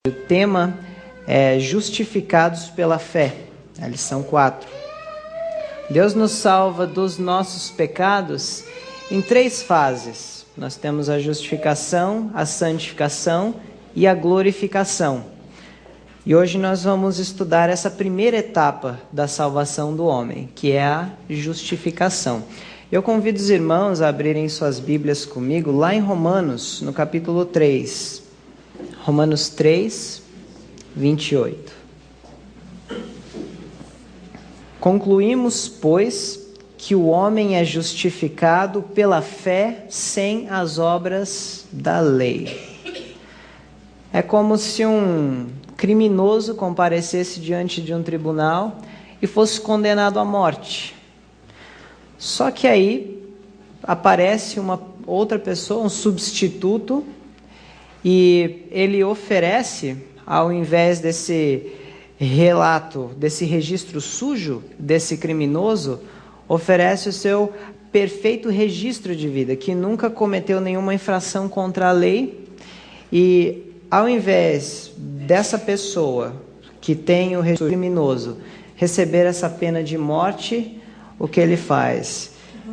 O tema é Justificados pela Fé, a lição 4. Deus nos salva dos nossos pecados em 3 fases. Nós temos a justificação, a santificação e a glorificação. E hoje nós vamos estudar essa primeira etapa da salvação do homem, que é a justificação. Eu convido os irmãos a abrirem suas Bíblias comigo lá em Romanos, no capítulo 3. Romanos 3, 28. Concluímos, pois, que o homem é justificado pela fé sem as obras da lei. É como se um criminoso comparecesse diante de um tribunal e fosse condenado à morte. Só que aí aparece uma outra pessoa, um substituto, e ele oferece, ao invés desse relato, desse registro sujo desse criminoso, oferece o seu perfeito registro de vida, que nunca cometeu nenhuma infração contra a lei. E ao invés dessa pessoa que tem o registro criminoso receber essa pena de morte, o que ele faz?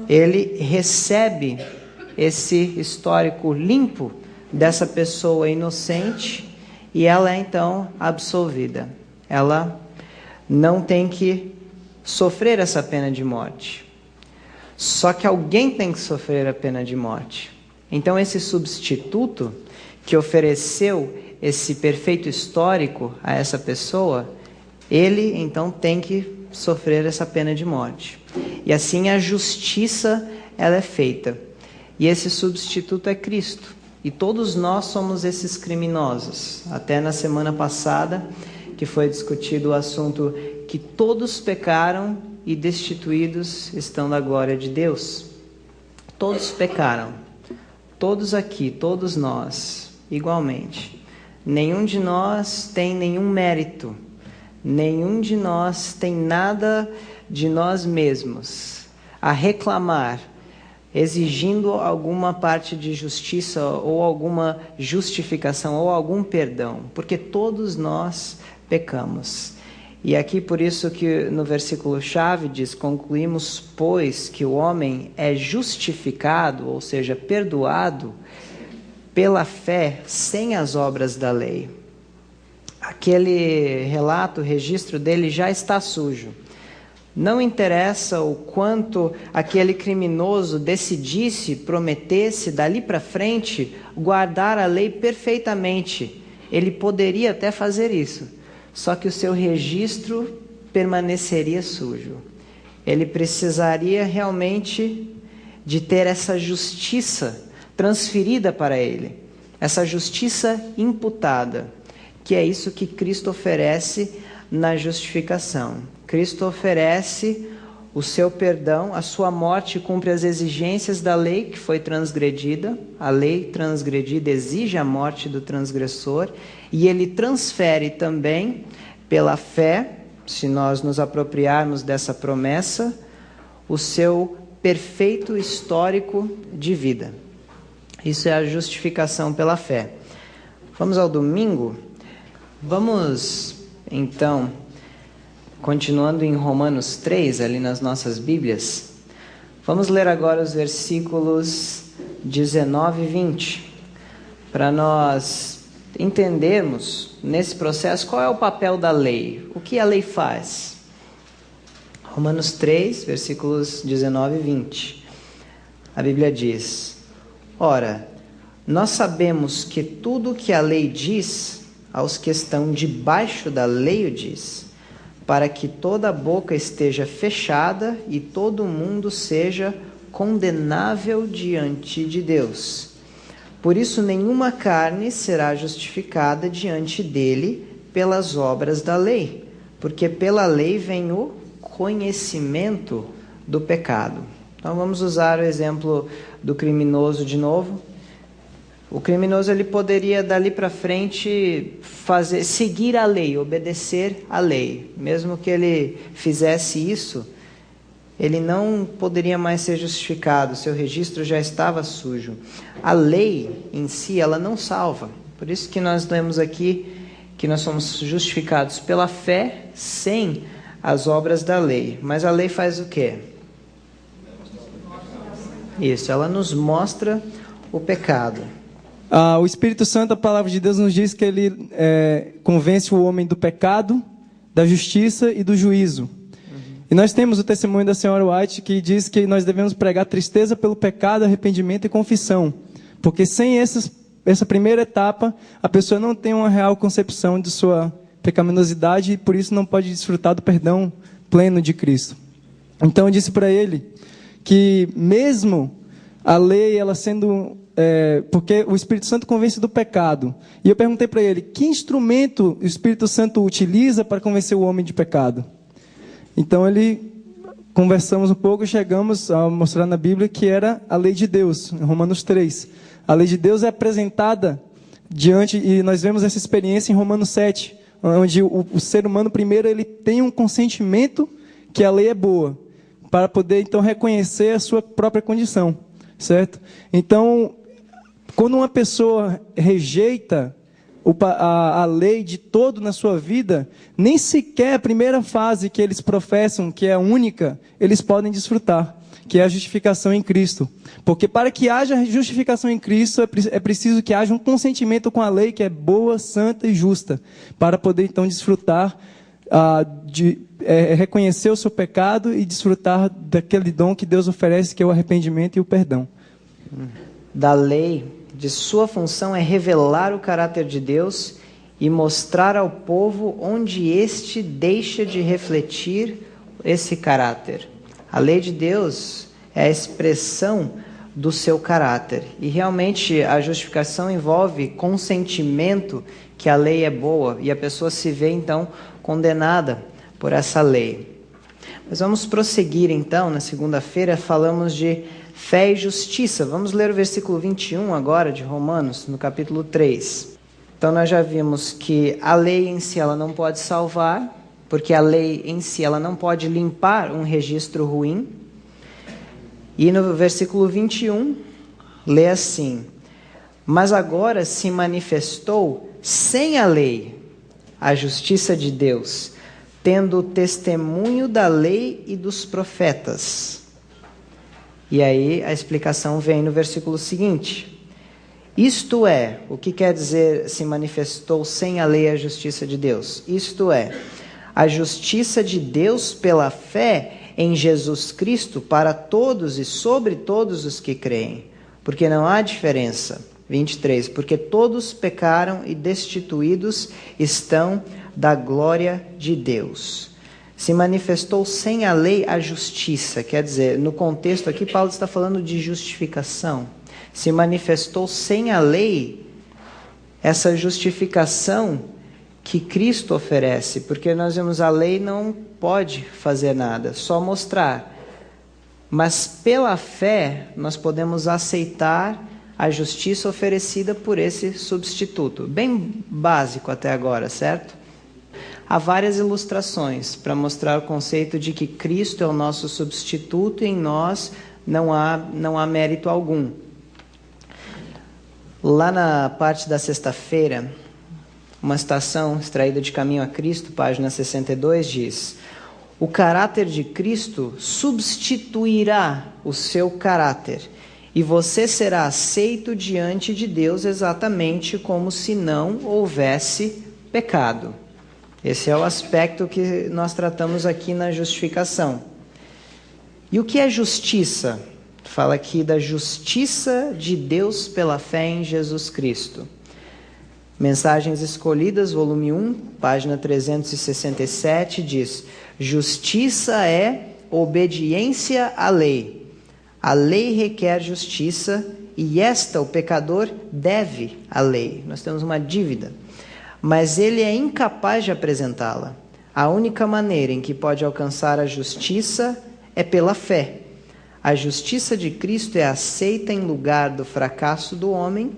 Ele recebe esse histórico limpo dessa pessoa inocente e ela é então absolvida. Ela não tem que sofrer essa pena de morte. Só que alguém tem que sofrer a pena de morte. Então esse substituto que ofereceu esse perfeito histórico a essa pessoa, ele então tem que sofrer essa pena de morte. E assim a justiça ela é feita. E esse substituto é Cristo. E todos nós somos esses criminosos. Até na semana passada, que foi discutido o assunto que todos pecaram e destituídos estão da glória de Deus. Todos pecaram. Todos aqui, todos nós, igualmente. Nenhum de nós tem nenhum mérito. Nenhum de nós tem nada de nós mesmos a reclamar, exigindo alguma parte de justiça ou alguma justificação ou algum perdão, porque todos nós pecamos. E aqui por isso que no versículo-chave diz: concluímos, pois, que o homem é justificado, ou seja, perdoado, pela fé, sem as obras da lei. Aquele relato, o registro dele já está sujo. Não interessa o quanto aquele criminoso decidisse, prometesse, dali para frente, guardar a lei perfeitamente. Ele poderia até fazer isso, só que o seu registro permaneceria sujo. Ele precisaria realmente de ter essa justiça transferida para ele, essa justiça imputada, que é isso que Cristo oferece na justificação. Cristo oferece o seu perdão, a sua morte cumpre as exigências da lei que foi transgredida. A lei transgredida exige a morte do transgressor e ele transfere também, pela fé, se nós nos apropriarmos dessa promessa, o seu perfeito histórico de vida. Isso é a justificação pela fé. Vamos ao domingo? Vamos, então, continuando em Romanos 3, ali nas nossas Bíblias, vamos ler agora os versículos 19 e 20, para nós entendermos nesse processo qual é o papel da lei, o que a lei faz. Romanos 3, versículos 19 e 20. A Bíblia diz: ora, nós sabemos que tudo o que a lei diz, aos que estão debaixo da lei o diz, para que toda a boca esteja fechada e todo mundo seja condenável diante de Deus. Por isso nenhuma carne será justificada diante dele pelas obras da lei, porque pela lei vem o conhecimento do pecado. Então vamos usar o exemplo do criminoso de novo. O criminoso ele poderia dali para frente seguir a lei, obedecer à lei. Mesmo que ele fizesse isso, ele não poderia mais ser justificado, seu registro já estava sujo. A lei em si, ela não salva. Por isso que nós lemos aqui que nós somos justificados pela fé sem as obras da lei. Mas a lei faz o quê? Isso, ela nos mostra o pecado. O Espírito Santo, a palavra de Deus nos diz que ele convence o homem do pecado, da justiça e do juízo. E nós temos o testemunho da senhora White que diz que nós devemos pregar tristeza pelo pecado, arrependimento e confissão. Porque sem essa primeira etapa, a pessoa não tem uma real concepção de sua pecaminosidade e por isso não pode desfrutar do perdão pleno de Cristo. Então eu disse para ele que mesmo a lei, ela sendo... porque o Espírito Santo convence do pecado. E eu perguntei para ele, que instrumento o Espírito Santo utiliza para convencer o homem de pecado? Então conversamos um pouco e chegamos a mostrar na Bíblia que era a lei de Deus, em Romanos 3. A lei de Deus é apresentada e nós vemos essa experiência em Romanos 7, onde o ser humano primeiro ele tem um consentimento que a lei é boa, para poder então reconhecer a sua própria condição, certo? Então, quando uma pessoa rejeita a lei de todo na sua vida, nem sequer a primeira fase que eles professam, que é única, eles podem desfrutar, que é a justificação em Cristo. Porque para que haja justificação em Cristo, é preciso que haja um consentimento com a lei que é boa, santa e justa, para poder então desfrutar, reconhecer o seu pecado e desfrutar daquele dom que Deus oferece, que é o arrependimento e o perdão. Da lei, de sua função é revelar o caráter de Deus e mostrar ao povo onde este deixa de refletir esse caráter. A lei de Deus é a expressão do seu caráter. E realmente a justificação envolve consentimento que a lei é boa e a pessoa se vê então condenada por essa lei. Mas vamos prosseguir então, na segunda-feira falamos de fé e justiça. Vamos ler o versículo 21 agora de Romanos, no capítulo 3. Então nós já vimos que a lei em si ela não pode salvar, porque a lei em si ela não pode limpar um registro ruim. E no versículo 21, lê assim: mas agora se manifestou sem a lei a justiça de Deus, tendo o testemunho da lei e dos profetas. E aí a explicação vem no versículo seguinte. Isto é, o que quer dizer se manifestou sem a lei a justiça de Deus? Isto é, a justiça de Deus pela fé em Jesus Cristo para todos e sobre todos os que creem. Porque não há diferença. 23. Porque todos pecaram e destituídos estão da glória de Deus. Se manifestou sem a lei a justiça. Quer dizer, no contexto aqui, Paulo está falando de justificação. Se manifestou sem a lei essa justificação que Cristo oferece, porque nós vemos a lei não pode fazer nada, só mostrar. Mas pela fé nós podemos aceitar a justiça oferecida por esse substituto. Bem básico até agora, certo? Há várias ilustrações para mostrar o conceito de que Cristo é o nosso substituto e em nós não há mérito algum. Lá na parte da sexta-feira, uma citação extraída de Caminho a Cristo, página 62, diz: o caráter de Cristo substituirá o seu caráter e você será aceito diante de Deus exatamente como se não houvesse pecado. Esse é o aspecto que nós tratamos aqui na justificação. E o que é justiça? Fala aqui da justiça de Deus pela fé em Jesus Cristo. Mensagens Escolhidas, volume 1, página 367, diz: justiça é obediência à lei. A lei requer justiça e esta o pecador deve à lei. Nós temos uma dívida, mas ele é incapaz de apresentá-la. A única maneira em que pode alcançar a justiça é pela fé. A justiça de Cristo é aceita em lugar do fracasso do homem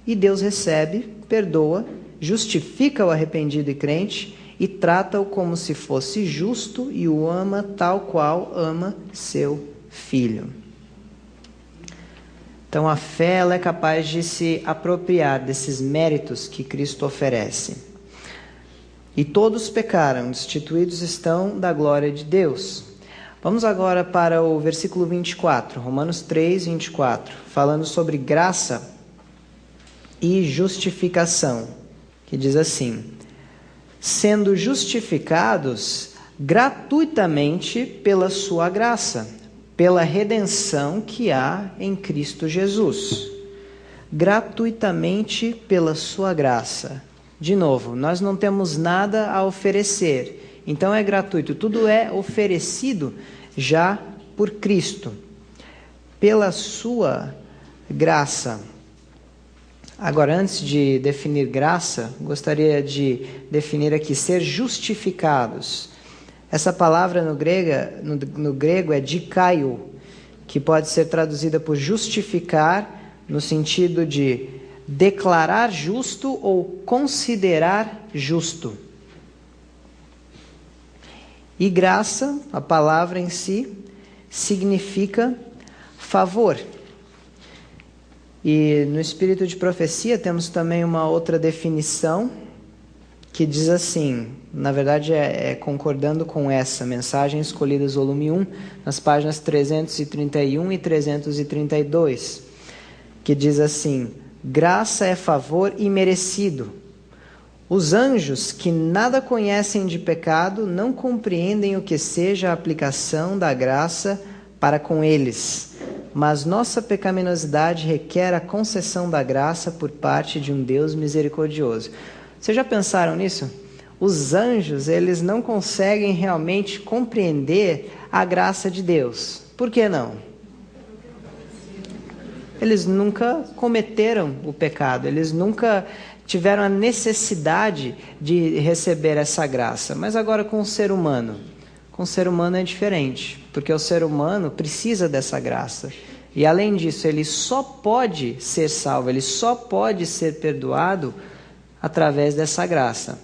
e Deus recebe, perdoa, justifica o arrependido e crente e trata-o como se fosse justo e o ama tal qual ama seu filho. Então a fé ela é capaz de se apropriar desses méritos que Cristo oferece. E todos pecaram, destituídos estão da glória de Deus. Vamos agora para o versículo 24, Romanos 3, 24, falando sobre graça e justificação, que diz assim: sendo justificados gratuitamente pela sua graça, pela redenção que há em Cristo Jesus. Gratuitamente pela sua graça. De novo, nós não temos nada a oferecer, então é gratuito, tudo é oferecido já por Cristo, pela sua graça. Agora, antes de definir graça, gostaria de definir aqui ser justificados. Essa palavra no grego é dikaio, que pode ser traduzida por justificar, no sentido de declarar justo ou considerar justo. E graça, a palavra em si, significa favor. E no espírito de profecia temos também uma outra definição que diz assim, na verdade é concordando com essa, Mensagens Escolhidas, volume 1, nas páginas 331 e 332, que diz assim: graça é favor imerecido. Os anjos, que nada conhecem de pecado, não compreendem o que seja a aplicação da graça para com eles. Mas nossa pecaminosidade requer a concessão da graça por parte de um Deus misericordioso. Vocês já pensaram nisso? Os anjos, eles não conseguem realmente compreender a graça de Deus. Por que não? Eles nunca cometeram o pecado, eles nunca tiveram a necessidade de receber essa graça. Mas agora com o ser humano é diferente, porque o ser humano precisa dessa graça. E além disso, ele só pode ser salvo, ele só pode ser perdoado através dessa graça.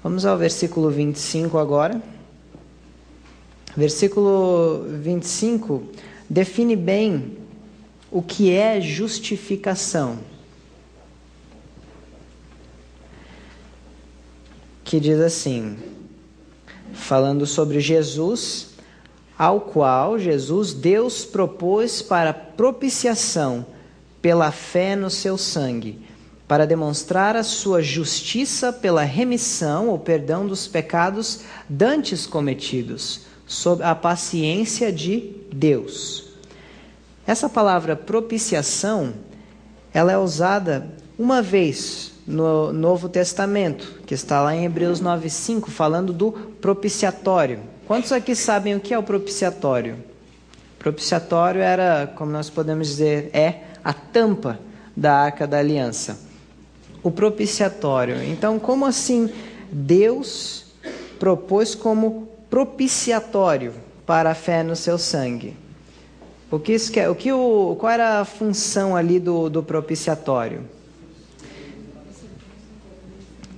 Vamos ao versículo 25 agora. Versículo 25 define bem o que é justificação. Que diz assim, falando sobre Jesus, ao qual Jesus, Deus propôs para propiciação pela fé no seu sangue, para demonstrar a sua justiça pela remissão ou perdão dos pecados dantes cometidos, sob a paciência de Deus. Essa palavra propiciação, ela é usada uma vez no Novo Testamento, que está lá em Hebreus 9:5, falando do propiciatório. Quantos aqui sabem o que é o propiciatório? Propiciatório era, como nós podemos dizer, é a tampa da Arca da Aliança. O propiciatório. Então, como assim Deus propôs propiciatório para a fé no seu sangue? O que isso quer? Qual era a função ali do propiciatório?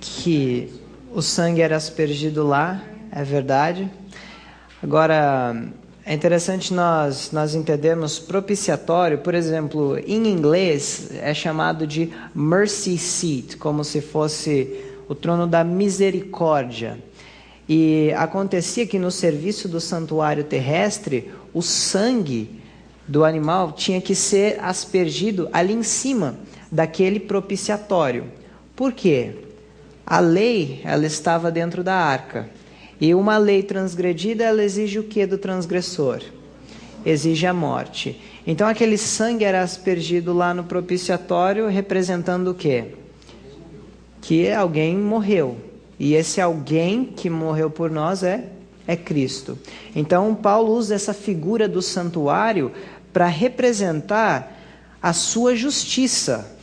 Que o sangue era aspergido lá, é verdade. Agora, é interessante nós entendermos propiciatório, por exemplo, em inglês é chamado de mercy seat, como se fosse o trono da misericórdia. E acontecia que no serviço do santuário terrestre, o sangue do animal tinha que ser aspergido ali em cima daquele propiciatório. Por quê? A lei, ela estava dentro da arca. E uma lei transgredida, ela exige o que do transgressor? Exige a morte. Então aquele sangue era aspergido lá no propiciatório, representando o quê? Que alguém morreu. E esse alguém que morreu por nós é Cristo. Então Paulo usa essa figura do santuário para representar a sua justiça.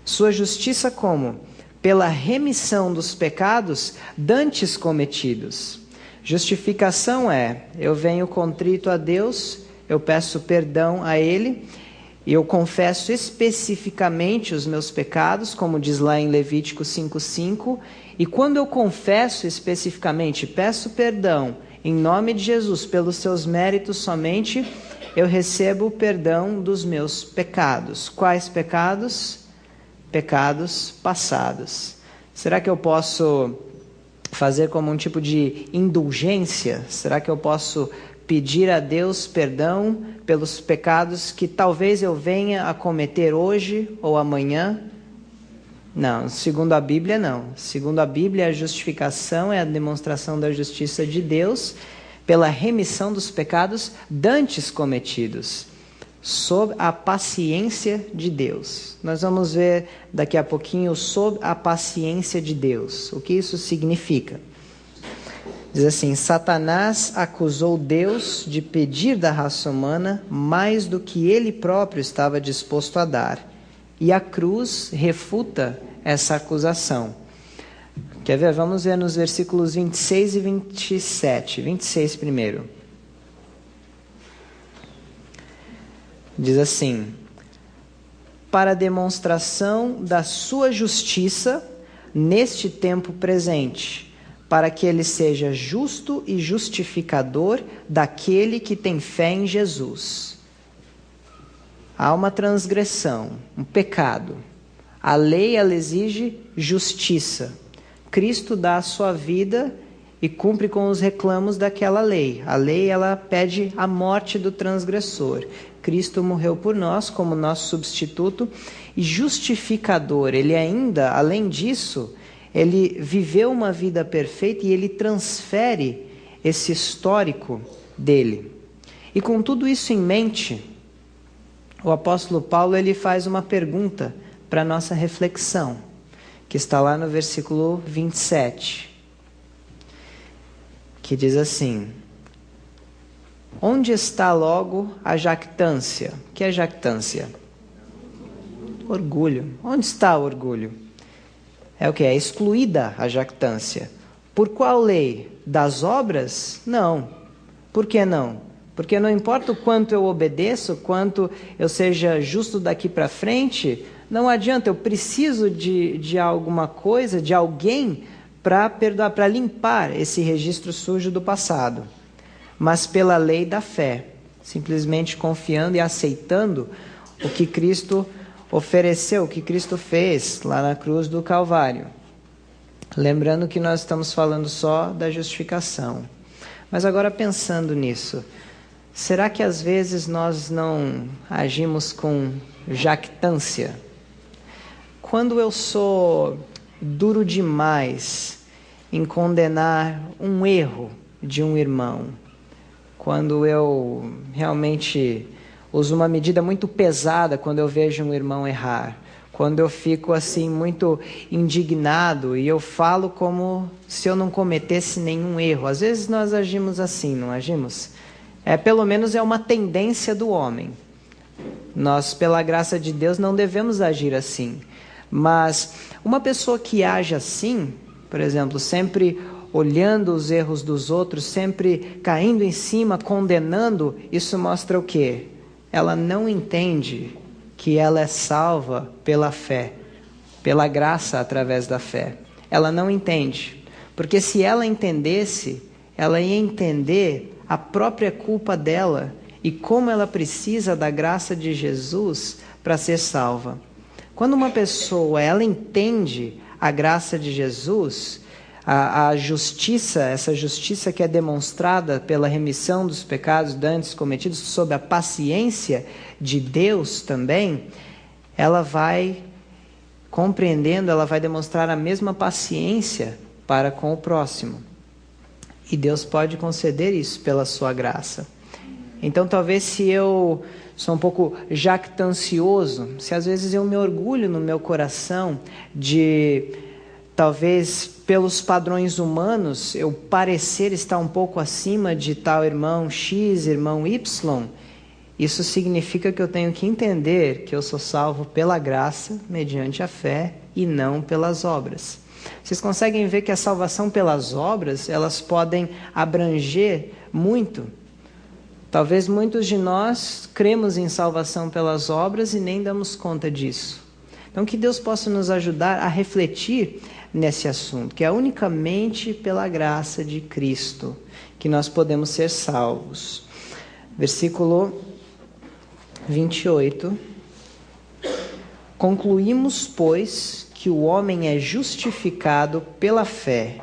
Sua justiça como? Pela remissão dos pecados dantes cometidos. Justificação é, eu venho contrito a Deus, eu peço perdão a Ele, e eu confesso especificamente os meus pecados, como diz lá em Levítico 5:5, e quando eu confesso especificamente, peço perdão em nome de Jesus, pelos seus méritos somente, eu recebo o perdão dos meus pecados. Quais pecados? pecados passados. Será que eu posso fazer como um tipo de indulgência? Será que eu posso pedir a Deus perdão pelos pecados que talvez eu venha a cometer hoje ou amanhã? Não, segundo a Bíblia, não. Segundo a Bíblia, a justificação é a demonstração da justiça de Deus pela remissão dos pecados dantes cometidos, sob a paciência de Deus. Nós vamos ver daqui a pouquinho sob a paciência de Deus. O que isso significa? Diz assim: Satanás acusou Deus de pedir da raça humana mais do que ele próprio estava disposto a dar. E a cruz refuta essa acusação. Quer ver? Vamos ver nos versículos 26 e 27. 26 primeiro. Diz assim: para demonstração da sua justiça neste tempo presente, para que ele seja justo e justificador daquele que tem fé em Jesus. Há uma transgressão, um pecado. A lei, ela exige justiça. Cristo dá a sua vida e cumpre com os reclamos daquela lei. A lei, ela pede a morte do transgressor. Cristo morreu por nós como nosso substituto e justificador. Ele ainda, além disso, ele viveu uma vida perfeita e ele transfere esse histórico dele. E com tudo isso em mente, o apóstolo Paulo ele faz uma pergunta para a nossa reflexão, que está lá no versículo 27, que diz assim: onde está logo a jactância? O que é jactância? Orgulho. Onde está o orgulho? É o que? É excluída a jactância. Por qual lei? Das obras? Não. Por que não? Porque não importa o quanto eu obedeço, quanto eu seja justo daqui para frente, não adianta, eu preciso de alguma coisa, de alguém para perdoar, para limpar esse registro sujo do passado. Mas pela lei da fé, simplesmente confiando e aceitando o que Cristo ofereceu, o que Cristo fez lá na cruz do Calvário. Lembrando que nós estamos falando só da justificação. Mas agora pensando nisso, será que às vezes nós não agimos com jactância? Quando eu sou duro demais em condenar um erro de um irmão, quando eu realmente uso uma medida muito pesada quando eu vejo um irmão errar, quando eu fico assim muito indignado e eu falo como se eu não cometesse nenhum erro. Às vezes nós agimos assim, não agimos? Pelo menos é uma tendência do homem. Nós, pela graça de Deus, não devemos agir assim. Mas uma pessoa que age assim, por exemplo, sempre olhando os erros dos outros, sempre caindo em cima, condenando, isso mostra o quê? Ela não entende que ela é salva pela fé, pela graça através da fé. Ela não entende, porque se ela entendesse, ela ia entender a própria culpa dela e como ela precisa da graça de Jesus para ser salva. Quando uma pessoa ela entende a graça de Jesus, a justiça, essa justiça que é demonstrada pela remissão dos pecados dantes cometidos sob a paciência de Deus também, ela vai compreendendo, ela vai demonstrar a mesma paciência para com o próximo. E Deus pode conceder isso pela sua graça. Então talvez se eu sou um pouco jactancioso, se às vezes eu me orgulho no meu coração de, talvez pelos padrões humanos, eu parecer estar um pouco acima de tal irmão X, irmão Y, isso significa que eu tenho que entender que eu sou salvo pela graça, mediante a fé, e não pelas obras. Vocês conseguem ver que a salvação pelas obras, elas podem abranger muito. Talvez muitos de nós cremos em salvação pelas obras e nem damos conta disso. Então que Deus possa nos ajudar a refletir nesse assunto, que é unicamente pela graça de Cristo que nós podemos ser salvos. Versículo 28. Concluímos, pois, que o homem é justificado pela fé,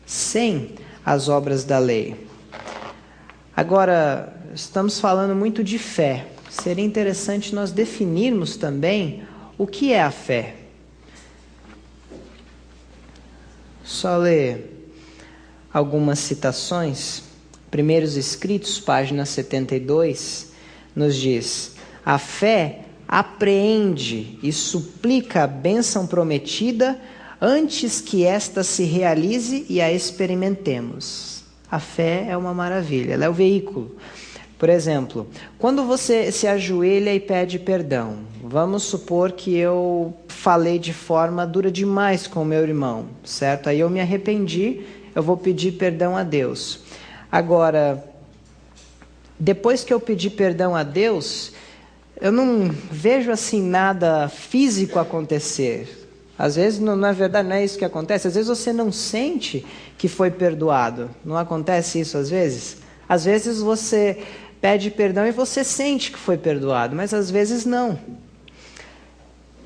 sem as obras da lei. Agora, estamos falando muito de fé. Seria interessante nós definirmos também o que é a fé. Só ler algumas citações. Primeiros Escritos, página 72, nos diz: a fé apreende e suplica a bênção prometida antes que esta se realize e a experimentemos. A fé é uma maravilha, ela é o veículo. Por exemplo, quando você se ajoelha e pede perdão, vamos supor que eu falei de forma dura demais com o meu irmão, certo? Aí eu me arrependi, eu vou pedir perdão a Deus. Agora, depois que eu pedir perdão a Deus, eu não vejo assim nada físico acontecer. Às vezes não é verdade, não é isso que acontece. Às vezes você não sente que foi perdoado. Não acontece isso às vezes? Às vezes você pede perdão e você sente que foi perdoado, mas às vezes não.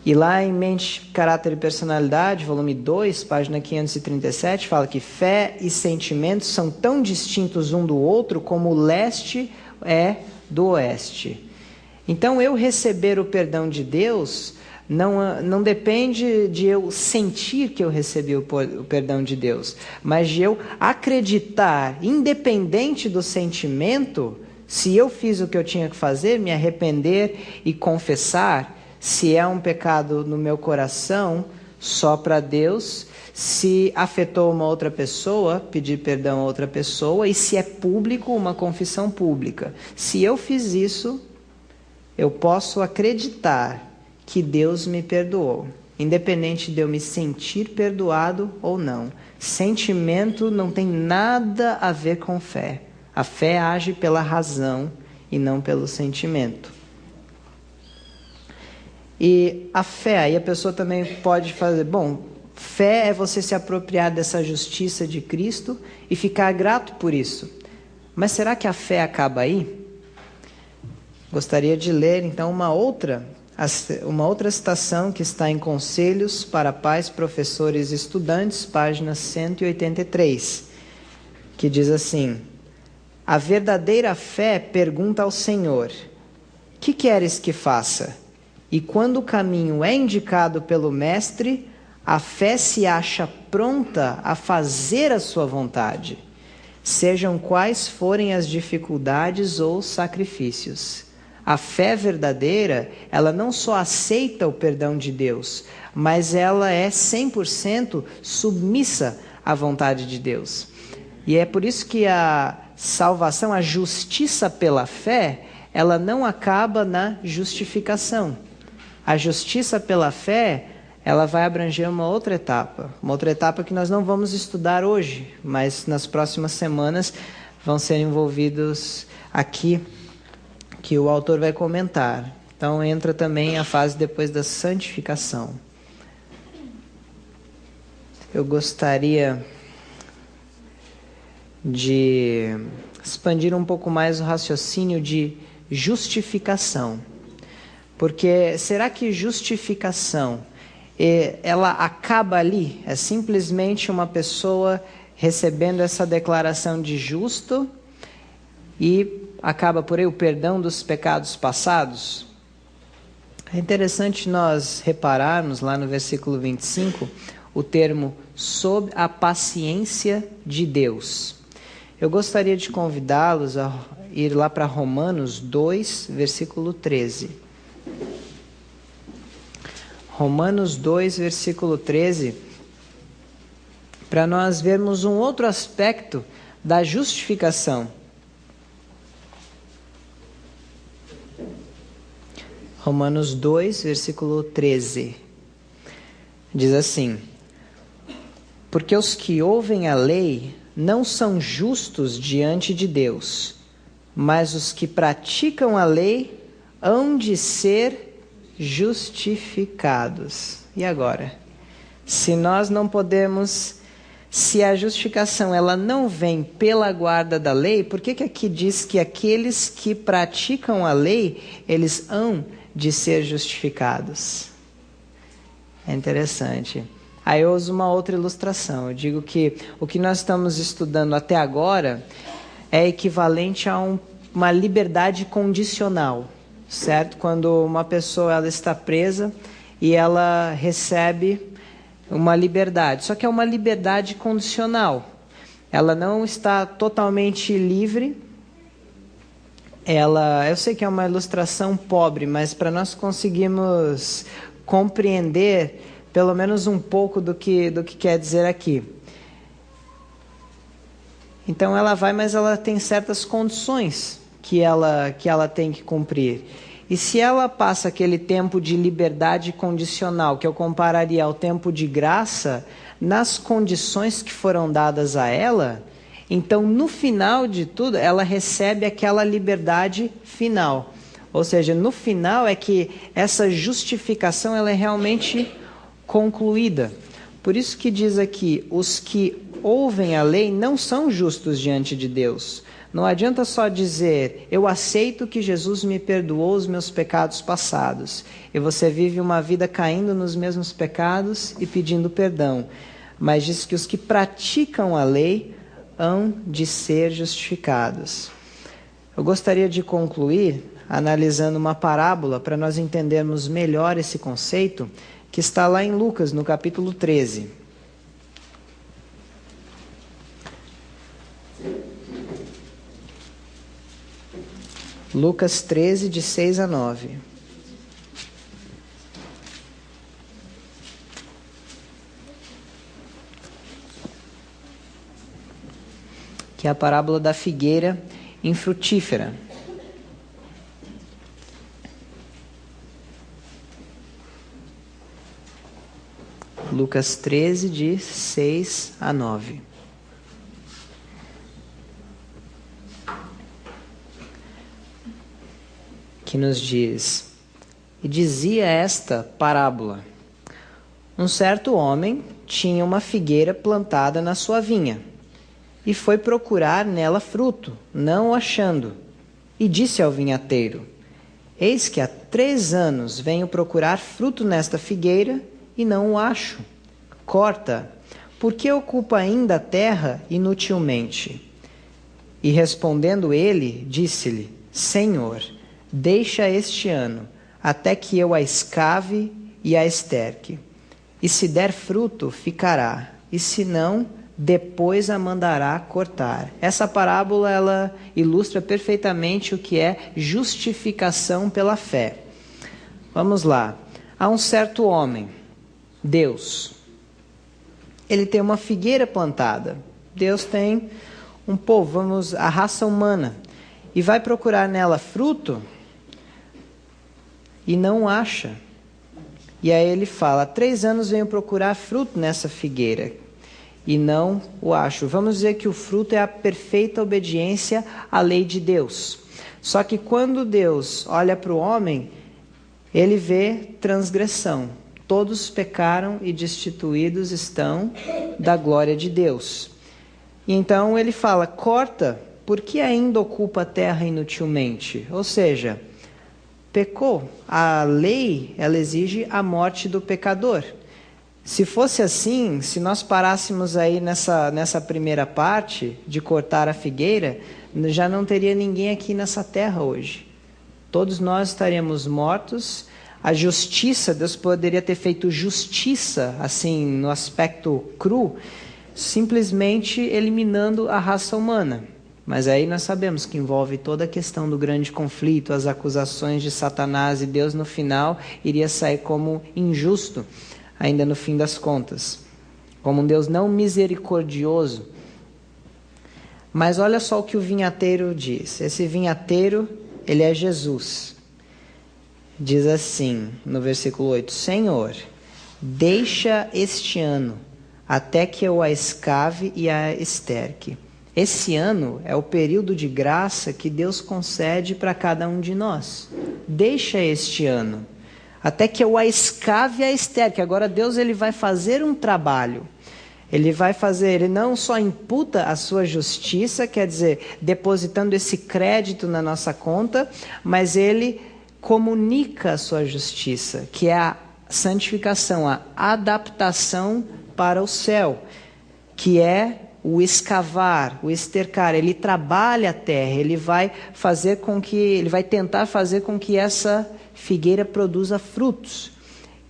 E lá em Mente, Caráter e Personalidade, volume 2, página 537, fala que fé e sentimentos são tão distintos um do outro como o leste é do oeste. Então, eu receber o perdão de Deus não depende de eu sentir que eu recebi o perdão de Deus, mas de eu acreditar, independente do sentimento, se eu fiz o que eu tinha que fazer, me arrepender e confessar, se é um pecado no meu coração, só para Deus, se afetou uma outra pessoa, pedir perdão a outra pessoa, e se é público, uma confissão pública. Se eu fiz isso, eu posso acreditar que Deus me perdoou, independente de eu me sentir perdoado ou não. Sentimento não tem nada a ver com fé. A fé age pela razão e não pelo sentimento. E a fé, aí a pessoa também pode fazer, fé é você se apropriar dessa justiça de Cristo e ficar grato por isso. Mas será que a fé acaba aí? Gostaria de ler então uma outra citação que está em Conselhos para Pais, Professores e Estudantes, página 183, que diz assim: a verdadeira fé pergunta ao Senhor: que queres que faça? E quando o caminho é indicado pelo Mestre, a fé se acha pronta a fazer a sua vontade, sejam quais forem as dificuldades ou sacrifícios. A fé verdadeira, ela não só aceita o perdão de Deus, mas ela é 100% submissa à vontade de Deus. E é por isso que a salvação, a justiça pela fé, ela não acaba na justificação. A justiça pela fé, ela vai abranger uma outra etapa que nós não vamos estudar hoje, mas nas próximas semanas vão ser envolvidos aqui, que o autor vai comentar. Então entra também a fase depois da santificação. Eu gostaria de expandir um pouco mais o raciocínio de justificação. Porque será que justificação, ela acaba ali? É simplesmente uma pessoa recebendo essa declaração de justo e acaba por aí o perdão dos pecados passados? É interessante nós repararmos lá no versículo 25 o termo sob a paciência de Deus. Eu gostaria de convidá-los a ir lá para Romanos 2, versículo 13. Romanos 2, versículo 13, para nós vermos um outro aspecto da justificação. Romanos 2, versículo 13, diz assim: porque os que ouvem a lei não são justos diante de Deus, mas os que praticam a lei hão de ser justificados. E agora? Se nós não podemos, se a justificação ela não vem pela guarda da lei, por que aqui diz que aqueles que praticam a lei, eles hão de ser justificados? É interessante. Aí eu uso uma outra ilustração. Eu digo que o que nós estamos estudando até agora é equivalente a uma liberdade condicional, certo? Quando uma pessoa ela está presa e ela recebe uma liberdade. Só que é uma liberdade condicional. Ela não está totalmente livre. Eu sei que é uma ilustração pobre, mas para nós conseguirmos compreender pelo menos um pouco do que quer dizer aqui. Então ela vai, mas ela tem certas condições que ela tem que cumprir. E se ela passa aquele tempo de liberdade condicional, que eu compararia ao tempo de graça, nas condições que foram dadas a ela, então no final de tudo ela recebe aquela liberdade final. Ou seja, no final é que essa justificação ela é realmente concluída. Por isso que diz aqui, os que ouvem a lei não são justos diante de Deus. Não adianta só dizer, eu aceito que Jesus me perdoou os meus pecados passados. E você vive uma vida caindo nos mesmos pecados e pedindo perdão. Mas diz que os que praticam a lei hão de ser justificados. Eu gostaria de concluir analisando uma parábola para nós entendermos melhor esse conceito, que está lá em Lucas, no capítulo 13. Lucas 13, de 6 a 9. Que é a parábola da figueira infrutífera. Lucas 13, de 6 a 9. Que nos diz: e dizia esta parábola: um certo homem tinha uma figueira plantada na sua vinha, e foi procurar nela fruto, não o achando, e disse ao vinhateiro: eis que há 3 anos venho procurar fruto nesta figueira, e não o acho. Corta, porque ocupa ainda a terra inutilmente. E respondendo ele, disse-lhe: Senhor, deixa este ano, até que eu a escave e a esterque. E se der fruto, ficará, e se não, depois a mandará cortar. Essa parábola ela ilustra perfeitamente o que é justificação pela fé. Vamos lá. Há um certo homem, Deus. Ele tem uma figueira plantada. Deus tem um povo, a raça humana, e vai procurar nela fruto e não acha. E aí ele fala: há 3 anos venho procurar fruto nessa figueira e não o acho. Vamos dizer que o fruto é a perfeita obediência à lei de Deus. Só que quando Deus olha para o homem, ele vê transgressão. Todos pecaram e destituídos estão da glória de Deus. E então ele fala: corta, porque ainda ocupa a terra inutilmente. Ou seja, pecou. A lei, ela exige a morte do pecador. Se fosse assim, se nós parássemos aí nessa primeira parte de cortar a figueira, já não teria ninguém aqui nessa terra hoje. Todos nós estaríamos mortos. A justiça, Deus poderia ter feito justiça, assim, no aspecto cru, simplesmente eliminando a raça humana. Mas aí nós sabemos que envolve toda a questão do grande conflito, as acusações de Satanás, e Deus no final iria sair como injusto, ainda no fim das contas, como um Deus não misericordioso. Mas olha só o que o vinhateiro diz. Esse vinhateiro, ele é Jesus. Diz assim, no versículo 8: Senhor, deixa este ano, até que eu a escave e a esterque. Esse ano é o período de graça que Deus concede para cada um de nós. Deixa este ano, até que eu a escave e a esterque. Agora Deus ele vai fazer um trabalho. Ele não só imputa a sua justiça, quer dizer, depositando esse crédito na nossa conta, mas ele comunica a sua justiça, que é a santificação, a adaptação para o céu, que é o escavar, o estercar. Ele trabalha a terra, ele vai tentar fazer com que essa figueira produza frutos.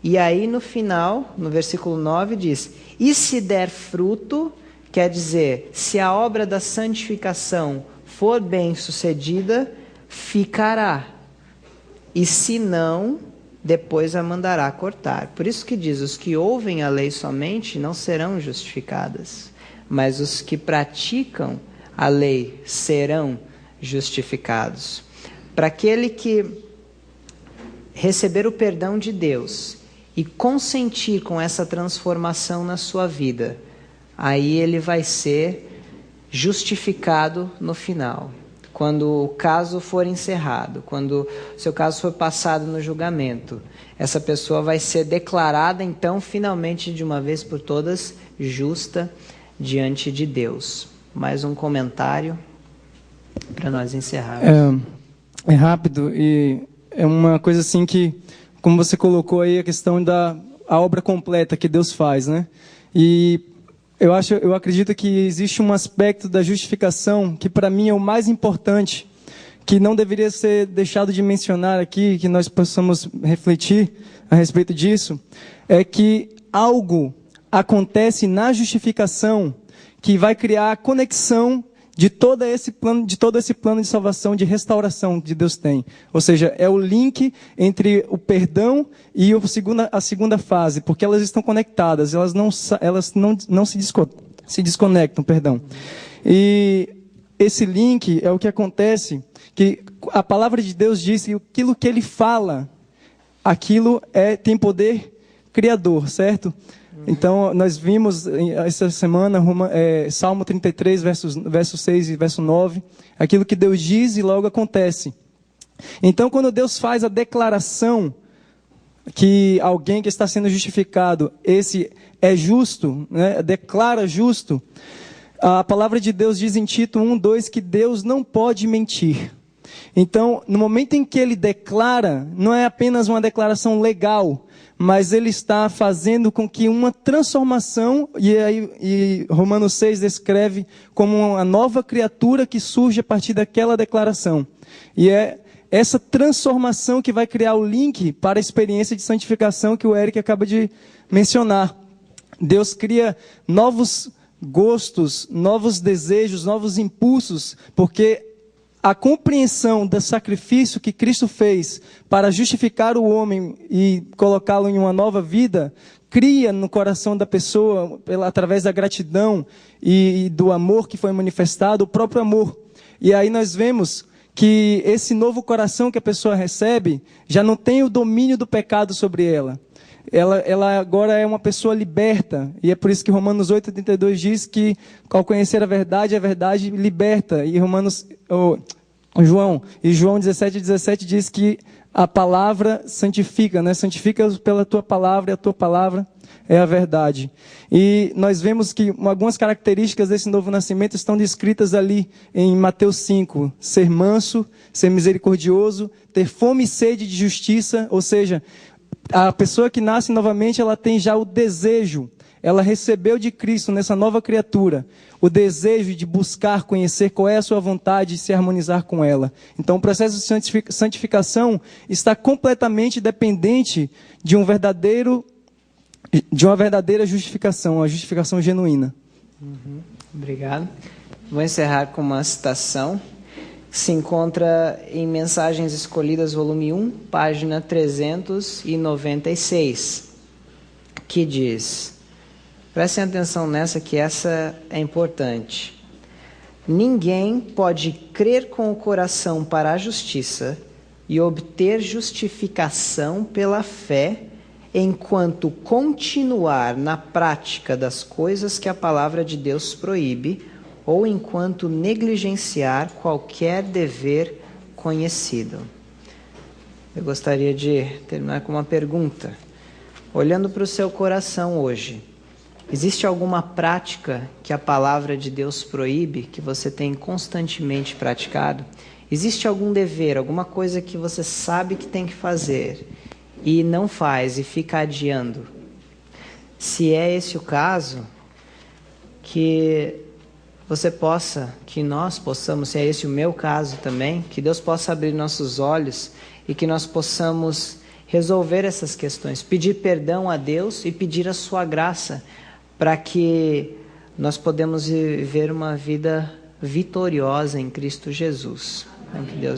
E aí no final, no versículo 9 diz: e se der fruto, quer dizer, se a obra da santificação for bem sucedida, ficará. E se não, depois a mandará cortar. Por isso que diz: os que ouvem a lei somente não serão justificadas, mas os que praticam a lei serão justificados. Para aquele que receber o perdão de Deus e consentir com essa transformação na sua vida, aí ele vai ser justificado no final. Quando o caso for encerrado, quando o seu caso for passado no julgamento, essa pessoa vai ser declarada, então, finalmente, de uma vez por todas, justa diante de Deus. Mais um comentário para nós encerrarmos. É rápido e é uma coisa assim que, como você colocou aí, a questão da obra completa que Deus faz, né? E eu acredito que existe um aspecto da justificação que para mim é o mais importante, que não deveria ser deixado de mencionar aqui, que nós possamos refletir a respeito disso, é que algo acontece na justificação que vai criar a conexão de todo esse plano de salvação, de restauração que Deus tem. Ou seja, é o link entre o perdão e a segunda fase, porque elas estão conectadas, elas não se desconectam, perdão. E esse link é o que acontece, que a palavra de Deus diz que aquilo que Ele fala, aquilo tem poder criador, certo? Então, nós vimos essa semana Salmo 33, verso 6 e verso 9. Aquilo que Deus diz e logo acontece. Então, quando Deus faz a declaração que alguém que está sendo justificado, esse é justo, né, declara justo, a palavra de Deus diz em Tito 1:2 que Deus não pode mentir. Então, no momento em que Ele declara, não é apenas uma declaração legal, mas Ele está fazendo com que uma transformação, e Romanos 6 descreve como uma nova criatura que surge a partir daquela declaração. E é essa transformação que vai criar o link para a experiência de santificação que o Eric acaba de mencionar. Deus cria novos gostos, novos desejos, novos impulsos, porque a compreensão do sacrifício que Cristo fez para justificar o homem e colocá-lo em uma nova vida, cria no coração da pessoa, através da gratidão e do amor que foi manifestado, o próprio amor. E aí nós vemos que esse novo coração que a pessoa recebe, já não tem o domínio do pecado sobre ela. Ela agora é uma pessoa liberta, e é por isso que Romanos 8,32 diz que ao conhecer a verdade liberta. E João 17,17 diz que a palavra santifica, né? Santifica pela tua palavra, e a tua palavra é a verdade. E nós vemos que algumas características desse novo nascimento estão descritas ali em Mateus 5. Ser manso, ser misericordioso, ter fome e sede de justiça, ou seja, a pessoa que nasce novamente, ela tem já o desejo, ela recebeu de Cristo nessa nova criatura, o desejo de buscar conhecer qual é a sua vontade e se harmonizar com ela. Então o processo de santificação está completamente dependente de uma verdadeira justificação, a justificação genuína. Obrigado. Vou encerrar com uma citação. Se encontra em Mensagens Escolhidas, volume 1, página 396, que diz, prestem atenção nessa, que essa é importante: ninguém pode crer com o coração para a justiça e obter justificação pela fé, enquanto continuar na prática das coisas que a palavra de Deus proíbe, ou enquanto negligenciar qualquer dever conhecido. Eu gostaria de terminar com uma pergunta. Olhando para o seu coração hoje, existe alguma prática que a palavra de Deus proíbe, que você tem constantemente praticado? Existe algum dever, alguma coisa que você sabe que tem que fazer e não faz e fica adiando. Se é esse o caso, que você possa, que nós possamos, se é esse o meu caso também, que Deus possa abrir nossos olhos e que nós possamos resolver essas questões, pedir perdão a Deus e pedir a sua graça para que nós podemos viver uma vida vitoriosa em Cristo Jesus. Que Deus